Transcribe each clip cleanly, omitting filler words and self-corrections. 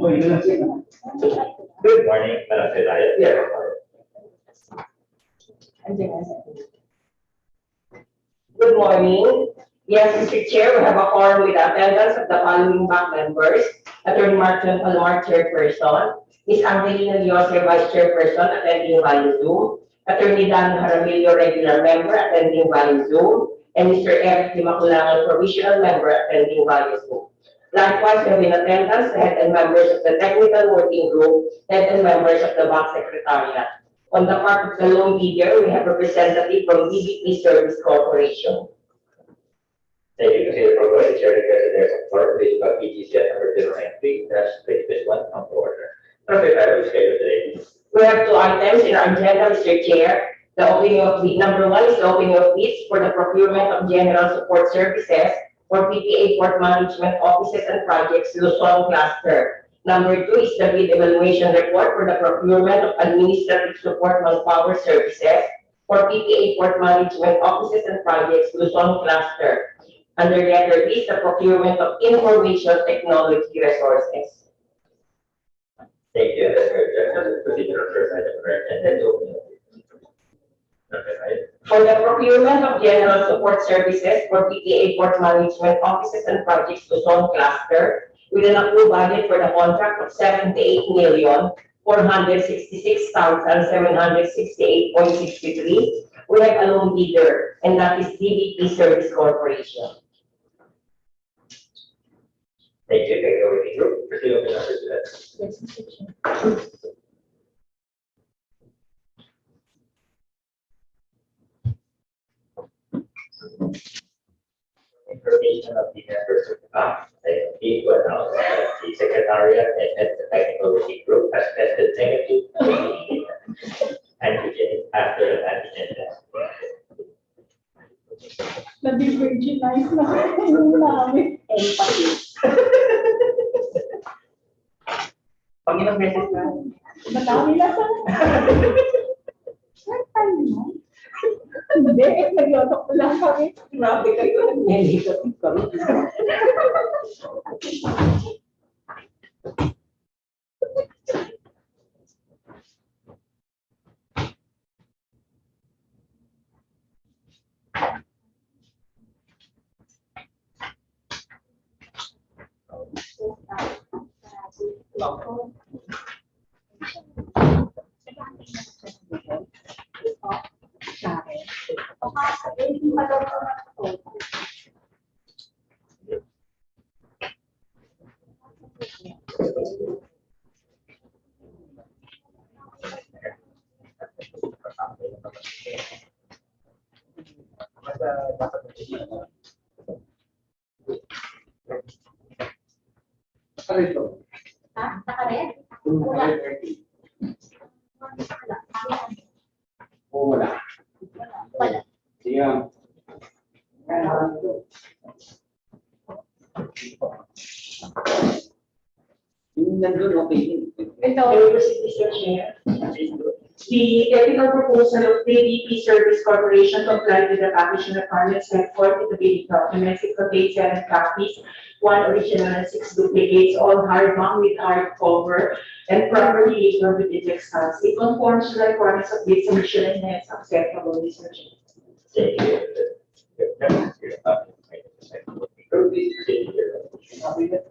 Good morning, Madam Secretary. Yeah. Good morning. Yes, Mr. Chair, we have a quorum with attendance of the following BAC members: Attorney Martin Palomar, Chairperson; Ms. Angelina Diose, Vice Chairperson, attending via Zoom; Attorney Dan Jaramillo, regular member, attending via Zoom; and Mr. Eric Dimaculangan, provisional member, attending via Zoom. Likewise, we have in attendance the head and members of the technical working group, head and members of the BAC Secretariat. On the part of the loan bidder, we have representative from BBP Service Corporation. Thank you, Mr. Provost. Chair declares that there is a quorum with BAC-PGCS number 093-2021 come to order. Madam Secretary, we schedule today. We have two items in our agenda, Mr. Chair. The opening of the number one is the opening of bids for the procurement of general support services for PPA port management offices and projects Luzon cluster. Number two is the bid evaluation report for the procurement of administrative support manpower services for PPA port management offices and projects Luzon cluster. Under letter B is the procurement of information technology resources. Thank you. That's procedural first item of our agenda to open. For the procurement of general support services for PPA port management offices and projects Luzon cluster, with an approved budget for the contract of 78,466,768.63, we have a loan bidder, and that is DBP Service Corporation. Thank you. Take over the group. Proceed with the numbers to that. Yes, Mr. Chair. Information of the members of the BAC, the announce that the Secretariat and the technical working group has tested negative antigen after an antigen test. Na-virginize na yung namin. Empathy. Pag ilang beses na? Madami na sa... Saan tayo mo? Hindi, nag-yotok lang kami. Grabe kayo, nililikot kami. Ha? Naka-red? Wala. Wala. Wala. Siya. Yung nandun, okay. Ito. Mr. Chair. The technical proposal of DBP Service Corporation complied with the packaging requirements set forth in the bidding documents. It contains 7 copies, 1 original and 6 duplicates, all hardbound with hard cover and properly labeled with index stamps. It conforms to the requirements of bid submission and is acceptable, Mr. Chair. Thank you. Please proceed with your-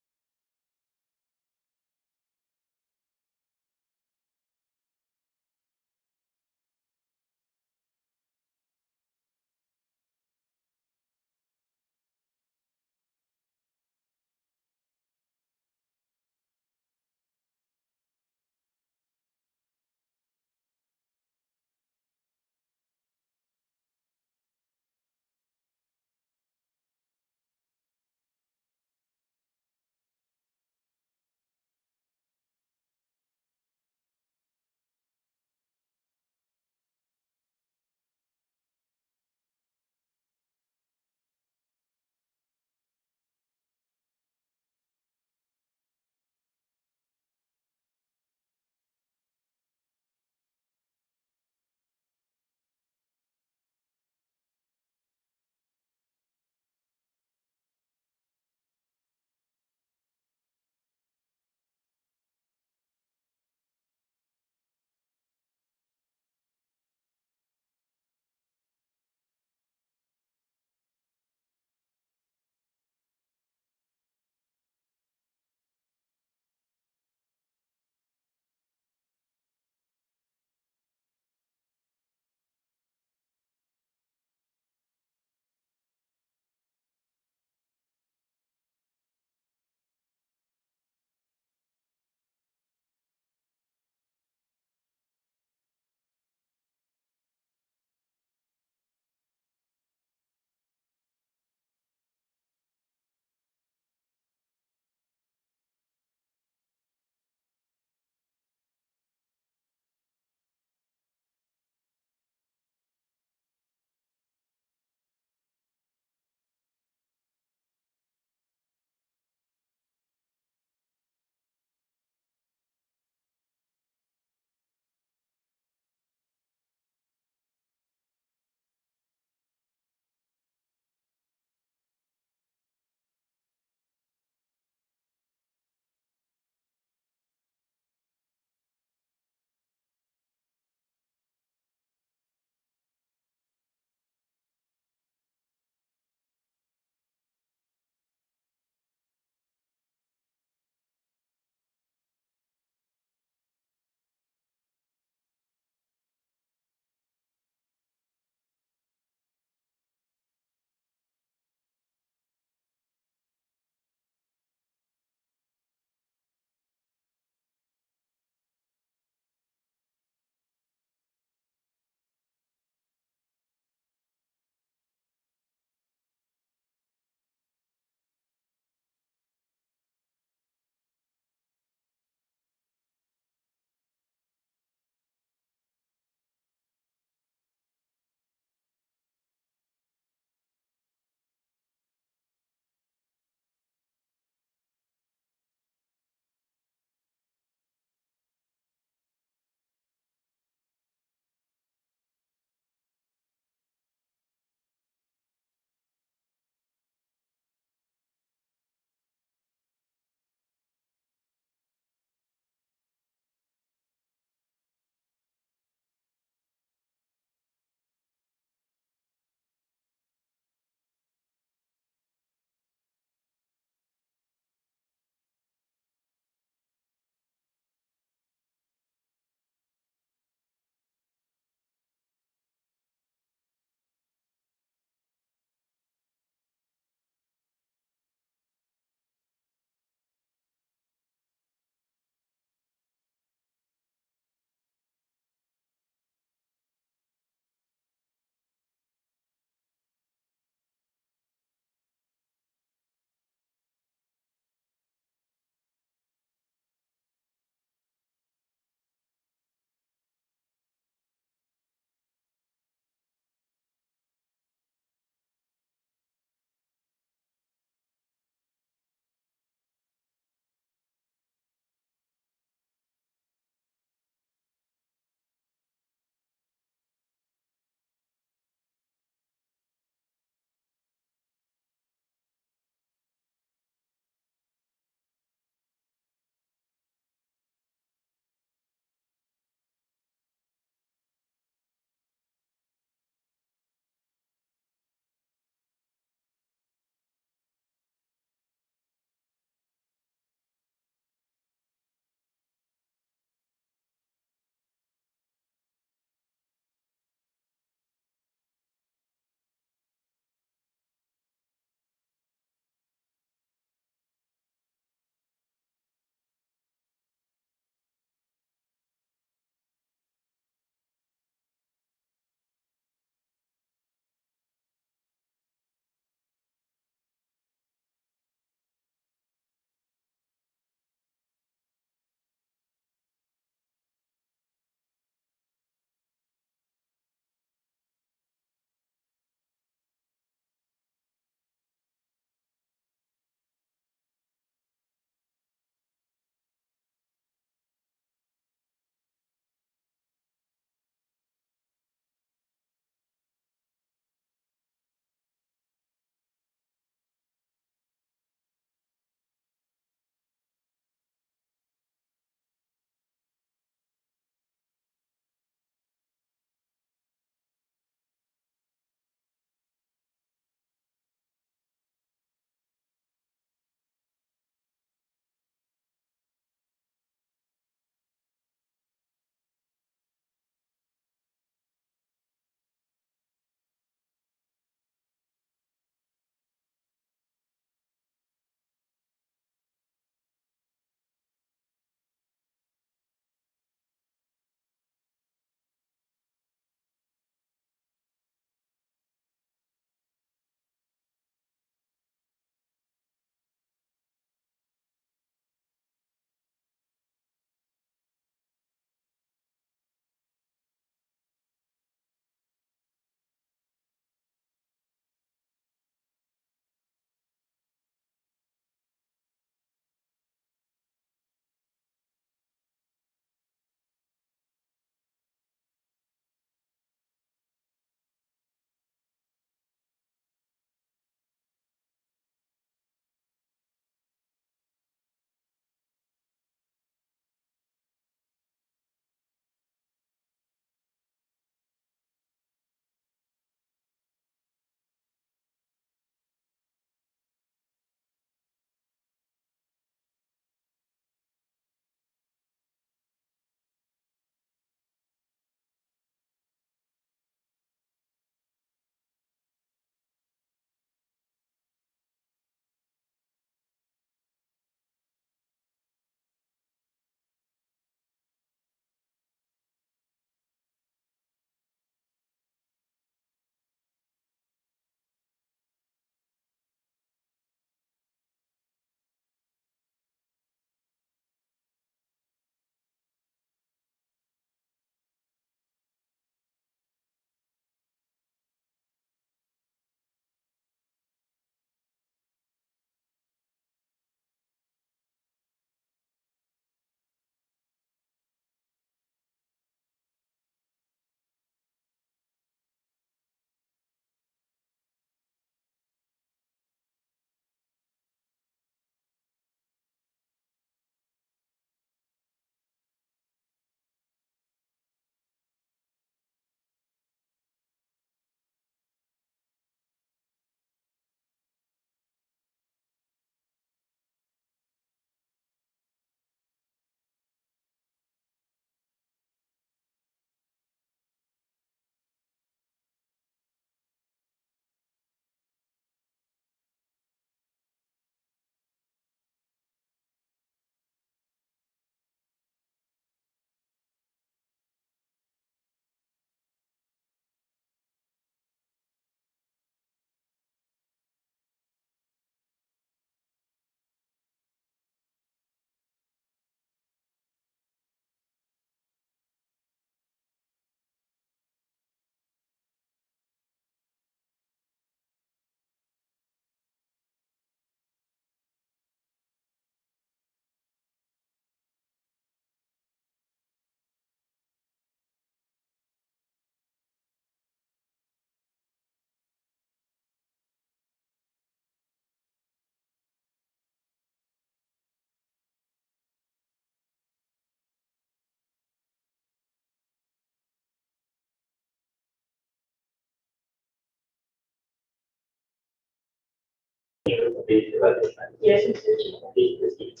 Please evaluation. Yes, Mr. Chair. Please proceed.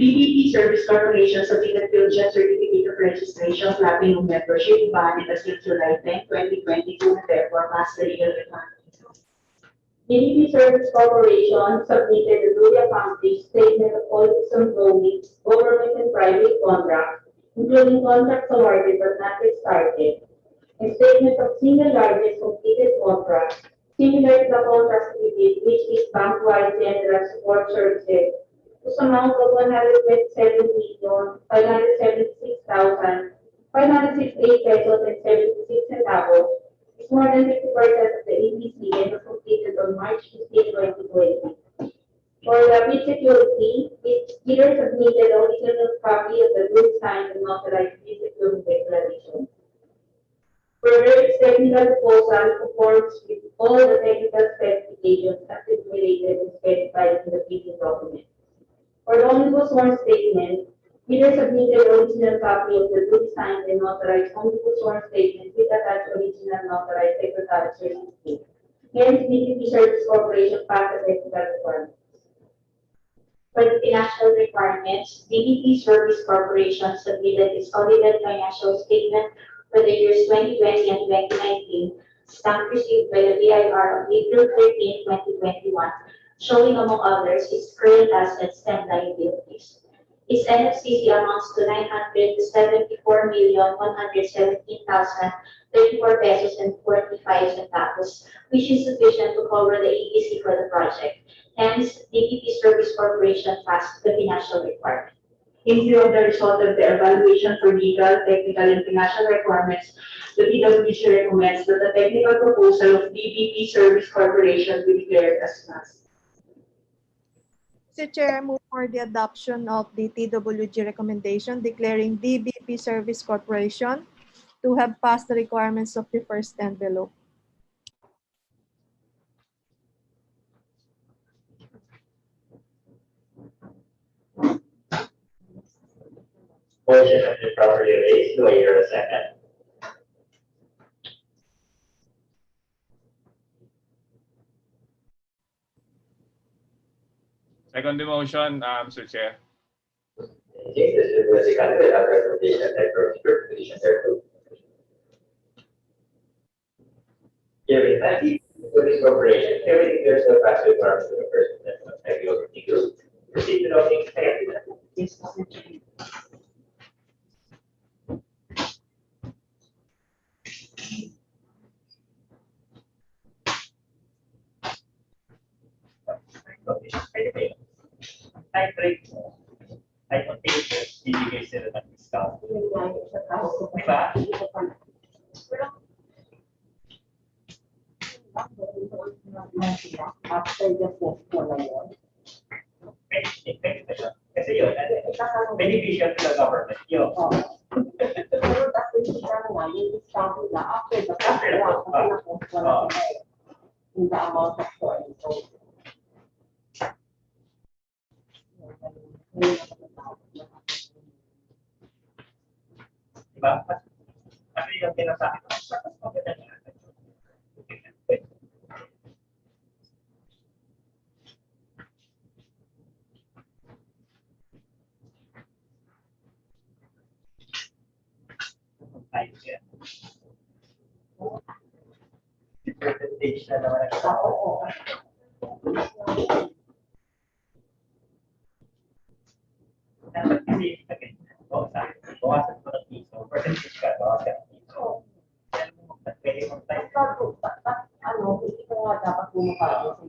BBP Service Corporation submitted Philgen Certificate of Registration Platinum Membership valid as of July 10, 2022, and therefore passed the legal requirement. BBP Service Corporation submitted the duly accomplished statement of all its employees, government and private contracts, including contracts awarded but not yet started, a statement of single largest completed contract, similar to the contract we did, which is bank-wide general support services, whose amount of 127,576,568 pesos and 76 centavos is more than 50% of the EPC and was completed on March 15, 2020. For the bid security, it either submitted a original copy of the duly signed and notarized bid security declaration. Further, its technical proposal conforms with all the technical specifications as stipulated and specified in the bidding document. For the omnibus sworn statement, bidder submitted original copy of the duly signed and notarized omnibus sworn statement with attached original notarized secretary certificate. Hence, BBP Service Corporation passed the technical requirements. For the financial requirements, BBP Service Corporation submitted its audited financial statement for the years 2020 and 2019, stamped received by the BIR on April 13, 2021, showing among others its current assets and liabilities. Its NFCC amounts to 974,117,034 pesos and 45 centavos, which is sufficient to cover the EPC for the project. Hence, BBP Service Corporation passed the financial requirement. In view of the result of the evaluation for legal, technical, and financial requirements, the PWC recommends that the technical proposal of BBP Service Corporation be declared as passed. Mr. Chair, I move for the adoption of the TWG recommendation declaring BBP Service Corporation to have passed the requirements of the first envelope. Motion has been properly raised. Do I hear a second? Second the motion, Mr. Chair. Okay, this is the second without recommendation that your position there too. Hearing that, Service Corporation, everything there's a pass requirement for the first amendment. Thank you, Thank you. Proceed to noting. Yes, Mr. Chair. Type rate mo, ay containers, bibigay sila ng discount. Diba? After the post ko na yun. Kasi yun, beneficial to the government. Yun. Pero tapos siya nga, yung discount nila after the post kasi na-post ko na in the amount of coin. So, diba? Ano yung pinasabi ko? Mas maganda niya. Percentage na naman ang tao. Dapat kasi bawasan ko ng piso. Percentage ka, bawasan ng piso. Pwede mong tayo. hindi ko nga dapat bumukado sa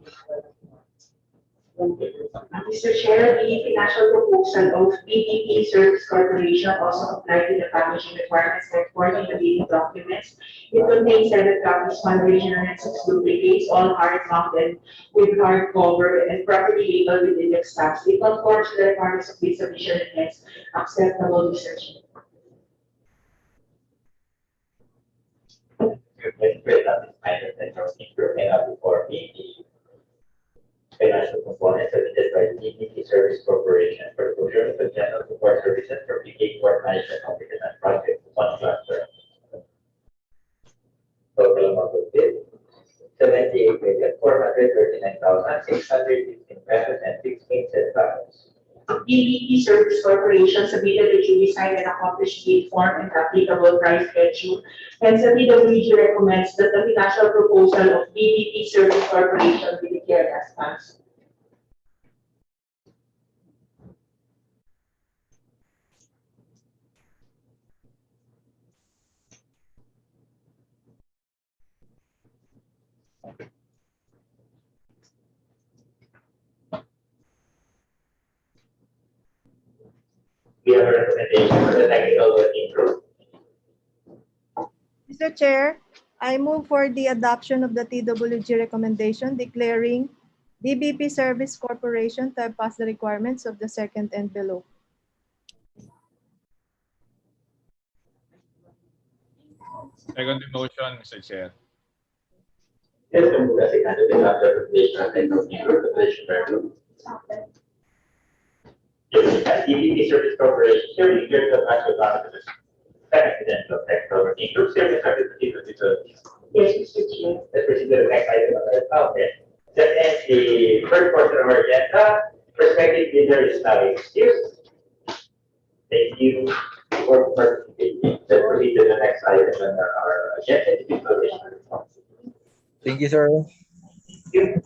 Mr. Chair, the financial proposal of BBP Service Corporation also applied to the packaging requirements set forth in the bidding documents. It contains 7 copies, 1 original and 6 duplicates, all hard mounted with hard cover and properly labeled with index tabs. It conforms to the requirements of bid submission and hence acceptable research. Before me, the financial components submitted by the BBP Service Corporation for procurement of general support services for PK Port Management Offices and Projects on transfer. Total amount of bid, 78,439,600 BBP Service Corporation submitted a duly signed and accomplished bid form and applicable price schedule. Hence, the PWG recommends that the financial proposal of BBP Service Corporation be declared as passed. We have a recommendation for the technical working group. Mr. Chair, I move for the adoption of the TWG recommendation declaring DBP Service Corporation to have passed the requirements of the second and below. Second motion, Mr. Chair. Yes, the move as a candidate after recommendation of technical working group, the petitioner group. DBP Service Corporation, here we hear the actual documents. Second of technical working group, service service, Yes, Mr. Chair. let's proceed to the next item on our okay. That ends the first portion of our agenda. Prospective bidder is now excused. Thank you for participating. Let's proceed to the next item on our agenda. Thank you, sir. Thank you.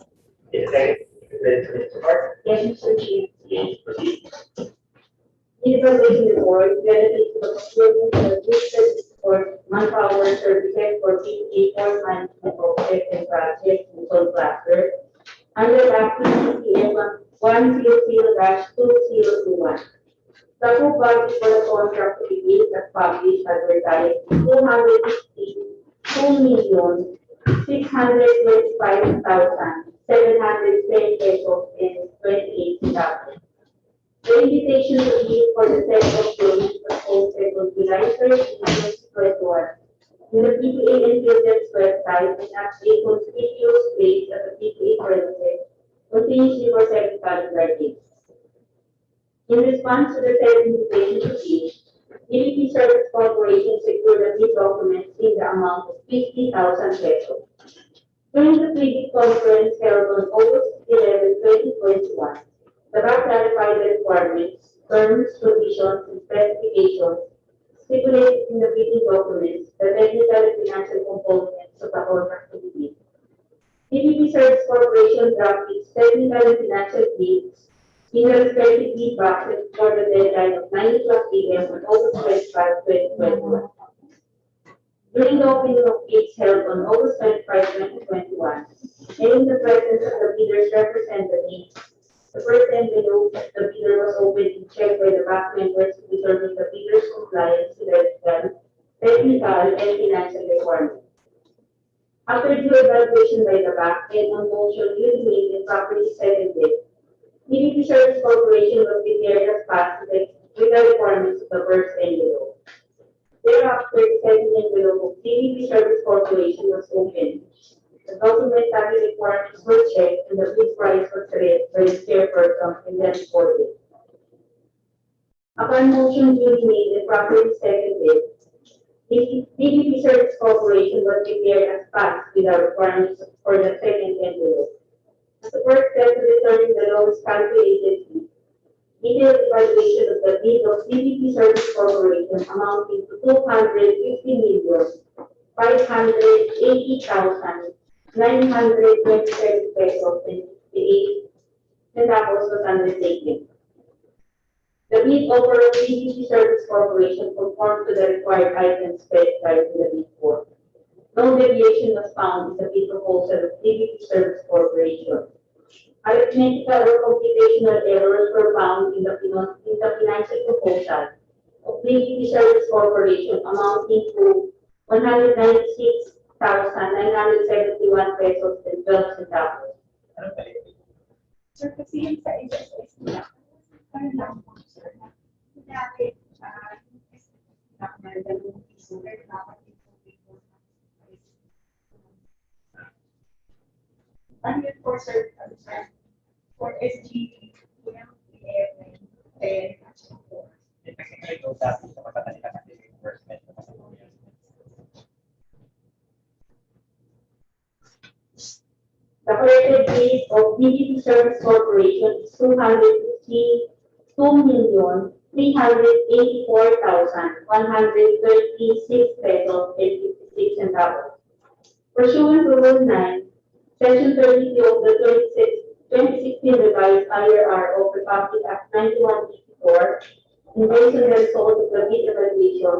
Is there Mr. Mark? Yes, Mr. Chair. Please proceed. In the presentation report, benefits of procurement of goods for manpower services for PTA management projects and projects in Sol Cluster under BAC PGCS 100-2021. The full budget for the contract to be as published advertised 262,625,710 pesos and 28 centavos. The invitation to bid for the set of drawings was posted on July 13, 2021 in the PTA and Children's website and at a conspicuous place at the PTA premises continuously for 7 calendar days. In response to the said invitation to bid, DBP Service Corporation secured the bid documents in the amount of 50,000 pesos. During the pre-bid conference held on August 11, 2021, the BAC clarified the requirements, terms, conditions, and specifications stipulated in the bidding documents, the technical and financial components of the contract to be bid. DBP Service Corporation drafted its technical and financial bids in the respective bid boxes for the deadline of 9 o'clock p.m. on August 25, 2021. During the opening of bids held on August 25, 2021, and in the presence of the bidders' representatives, the first envelope of the bidder was opened and checked by the BAC members to determine the bidder's compliance with the legal, technical, and financial requirements. After due evaluation by the BAC and on motion duly made and properly seconded, DBP Service Corporation was declared as passed with the requirements of the first envelope. Thereafter, the second envelope of DBP Service Corporation was opened. The document having requirements were checked and the bid price was read by the chairperson and then reported. Upon motion duly made and properly seconded, the DBP Service Corporation was declared as passed with the requirements for the second envelope. As the first step to determine the lowest calculated fee, detailed evaluation of the bid of DBP Service Corporation amounting to 250,580,927 pesos and 58 centavos was undertaken. The bid overall DBP Service Corporation conformed to the required items specified in the bid form. No deviation was found in the bid proposal of DBP Service Corporation. Arithmetical or computational errors were found in the financial proposal of DBP Service Corporation amounting to 196,971 pesos and 12 centavos. Sir, kasi yun sa SSS nila, parang lang po, sir, na kunyari, dalawang piso, pero dapat ito ano yun for, sir, for SG, 11, 10, at 4. Technically, ito dati sa pagkakalitan natin reimbursement. The collected bid of DBP Service Corporation is 250 2,384,136 pesos and 56 centavos. Pursuant to Rule 9, Section 32 of the 2016 revised IRR of Republic Act 9184, and based on the result of the bid evaluation,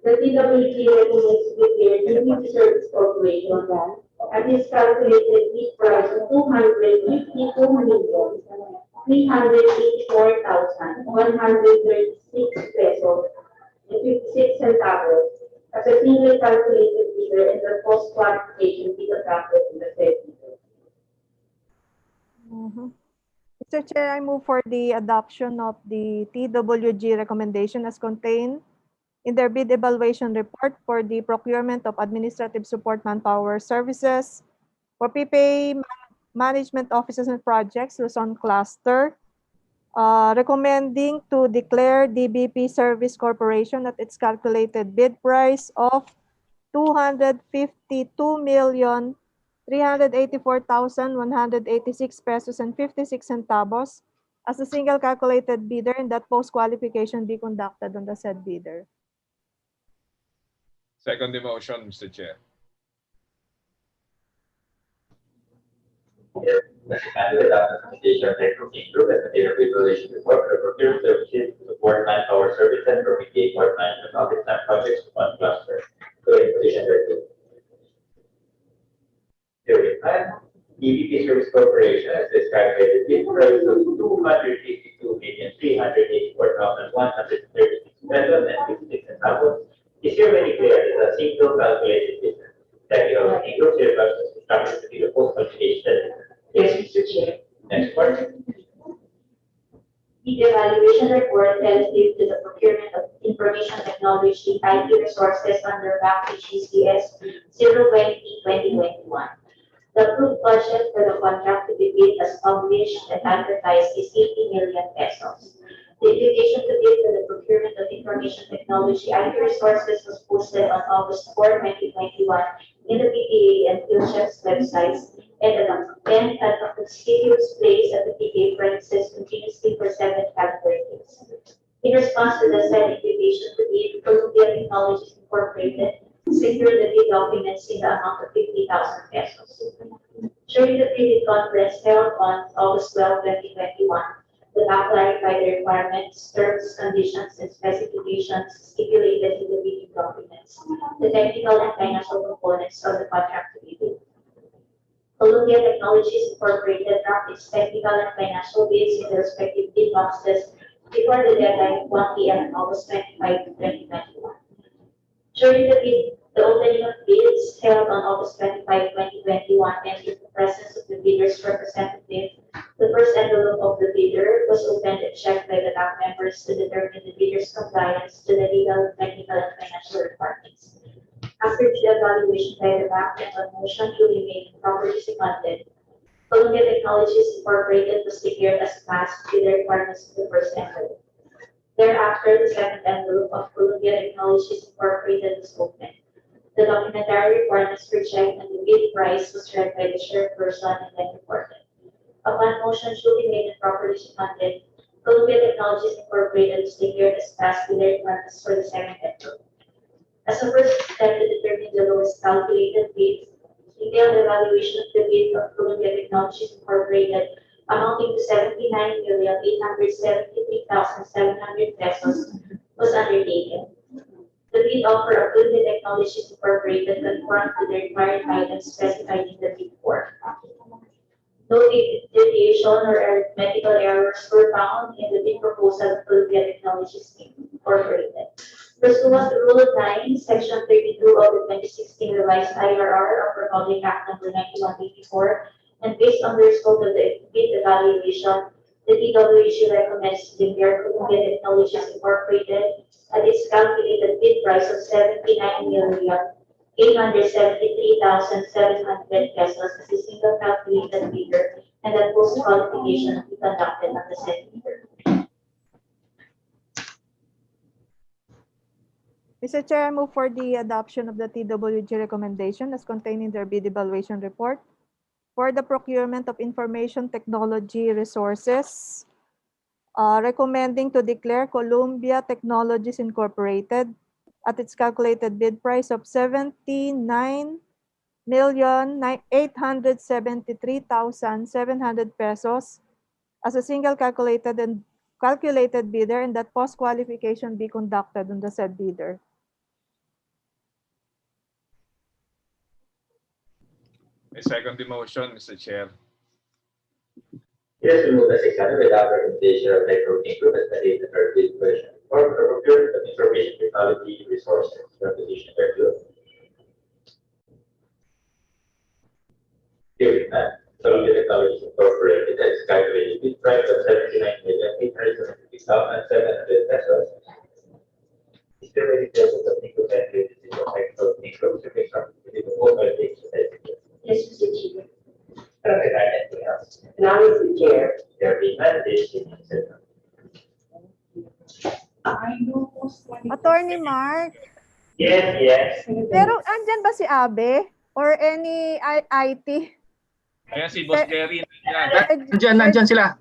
the TWG recommends to declare DBT Service Corporation at its calculated bid price of 252,384,136 pesos and 56 centavos as a single calculated bidder and the post qualification bid adopted in the said bidder. Mr. Chair, I move for the adoption of the TWG recommendation as contained in their bid evaluation report for the procurement of administrative support manpower services for PPA management offices and projects, Luzon Cluster, recommending to declare DBP Service Corporation at its calculated bid price of 252,384,186 pesos and 56 centavos as a single calculated bidder, and that post-qualification be conducted on the said bidder. Second the motion, Mr. Chair. Recommended recommendation of Technology Group as a data evaluation report for the procurement services to support manpower services for PPA port management office and projects to one cluster. Position 32. 35. DBP Service Corporation has described by the bid price of 252,384,136 pesos and 56 centavos. Is hereby declared as a single calculated business. That the group services established to be the post qualification. Yes, Mr. Chair. Next part. The evaluation report relative to the procurement of information technology IT resources under BAC PGCS 020-2021. The approved budget for the contract to be bid as published and advertised is 80 million pesos. The invitation to bid for the procurement of information technology IT resources was posted on August 4, 2021 in the PTA and PhilChef's websites and at a conspicuous place at the PTA premises continuously for 7 calendar days. In response to the said invitation to bid, Columbia Technologies Incorporated secured the bid documents in the amount of 50,000 pesos. During the bid conference held on August 12, 2021, the BAC clarified the requirements, terms, conditions, and specifications stipulated in the bidding documents, the technical and financial components of the contract to be bid. Columbia Technologies Incorporated dropped its technical and financial bids in the respective bid boxes before the deadline of 1 p.m. on August 25, 2021. During the opening of bids held on August 25, 2021, and in the presence of the bidder's representative, the first envelope of the bidder was opened and checked by the BAC members to determine the bidder's compliance to the legal, technical, and financial requirements. After the evaluation by the BAC and a motion duly made and properly seconded, Columbia Technologies Incorporated was declared as passed with the requirements of the first envelope. Thereafter, the second envelope of Columbia Technologies Incorporated was opened. The documentary requirements were checked and the bid price was read by the chairperson and then reported. Upon motion duly made and properly seconded, Columbia Technologies Incorporated was declared as passed with the requirements for the second envelope. As a first step to determine the lowest calculated bid, detailed evaluation of the bid of Columbia Technologies Incorporated amounting to 79,873,700 pesos was undertaken. The bid offer of Columbia Technologies Incorporated conformed to the required items specified in the bid form. No deviation or arithmetical errors were found in the bid proposal of Columbia Technologies Incorporated. Pursuant to Rule 9, Section 32 of the 2016 revised IRR of Republic Act No. 9184, and based on the result of the bid evaluation, the TWG recommends to declare Columbia Technologies Incorporated at its calculated bid price of 79,873,700 pesos as a single calculated bidder, and that post-qualification be conducted on the said bidder. Mr. Chair, I move for the adoption of the TWG recommendation as contained in their bid evaluation report for the procurement of information technology resources recommending to declare Columbia Technologies Incorporated at its calculated bid price of 79,873,700 pesos as a single calculated bidder, and that post qualification be conducted on the said bidder. I second the motion, Mr. Chair. It has been moved and seconded without recommendation of the voting group as stated in the third bid version. For procurement of information technology resources, repetition thereto. Hearing none. Columbia Technologies Incorporated has calculated bid price of 79,873,700 pesos. Is there any details of the group and the voting group to make some within the whole validation? Yes, Mr. Chair. Anything else? Now, Mr. Chair. There being none, this is considered. Attorney Mark, Yes. pero andyan ba si Abe or any IT? Ayan si Boss Jerry. Nandiyan. Nandyan sila.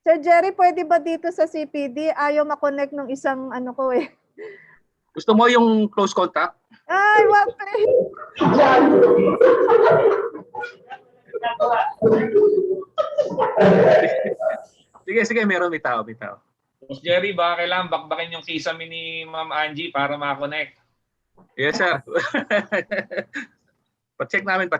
Sir Jerry, pwede ba dito sa CPD? Ayaw makonect nung isang ano ko eh. Gusto mo yung close contact? Ay, wag pa eh. Sige, meron, may tao. Boss Jerry, baka kailangan bakbakin yung kisame ni Ma'am Angie para ma-connect. Yes, sir. Pa-check namin.